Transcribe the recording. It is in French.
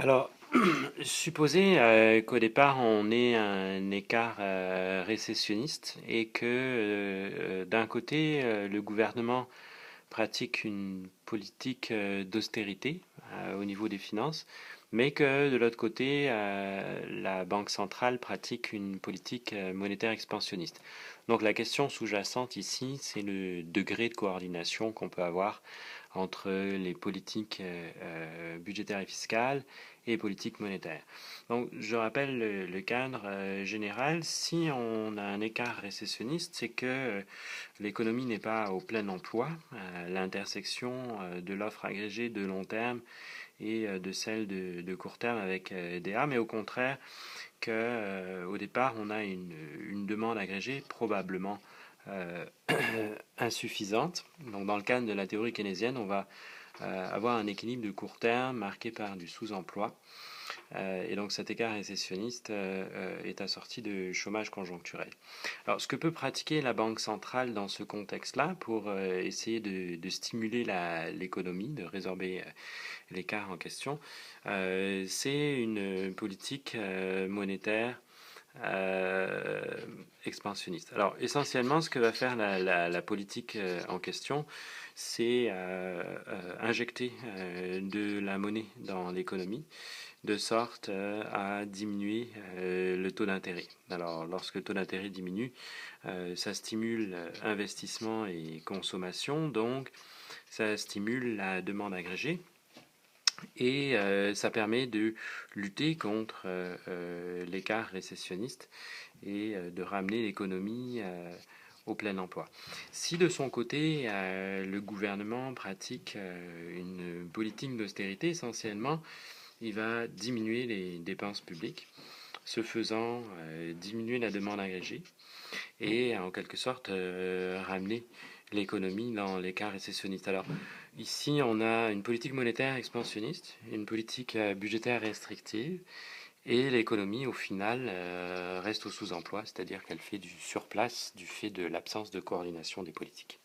Alors, supposez qu'au départ on ait un écart récessionniste et que d'un côté le gouvernement pratique une politique d'austérité au niveau des finances, mais que de l'autre côté la Banque centrale pratique une politique monétaire expansionniste. Donc la question sous-jacente ici, c'est le degré de coordination qu'on peut avoir entre les politiques budgétaires et fiscales et politiques monétaires. Donc je rappelle le cadre général. Si on a un écart récessionniste, c'est que l'économie n'est pas au plein emploi. L'intersection de l'offre agrégée de long terme et de celle de court terme avec DA, mais au contraire que au départ on a une demande agrégée probablement euh, insuffisante. Donc dans le cadre de la théorie keynésienne, on va avoir un équilibre de court terme marqué par du sous-emploi. Et donc cet écart récessionniste est assorti de chômage conjoncturel. Alors ce que peut pratiquer la Banque centrale dans ce contexte-là pour essayer de stimuler l'économie, de résorber l'écart en question, c'est une politique monétaire euh, expansionniste. Alors essentiellement, ce que va faire la politique en question, c'est injecter de la monnaie dans l'économie de sorte à diminuer le taux d'intérêt. Alors lorsque le taux d'intérêt diminue, ça stimule investissement et consommation, donc ça stimule la demande agrégée et ça permet de lutter contre l'écart récessionniste et de ramener l'économie au plein emploi. Si de son côté, le gouvernement pratique une politique d'austérité, essentiellement, il va diminuer les dépenses publiques, ce faisant diminuer la demande agrégée et en quelque sorte ramener l'économie dans l'écart récessionniste. Alors ici, on a une politique monétaire expansionniste, une politique budgétaire restrictive, et l'économie, au final, reste au sous-emploi, c'est-à-dire qu'elle fait du surplace du fait de l'absence de coordination des politiques.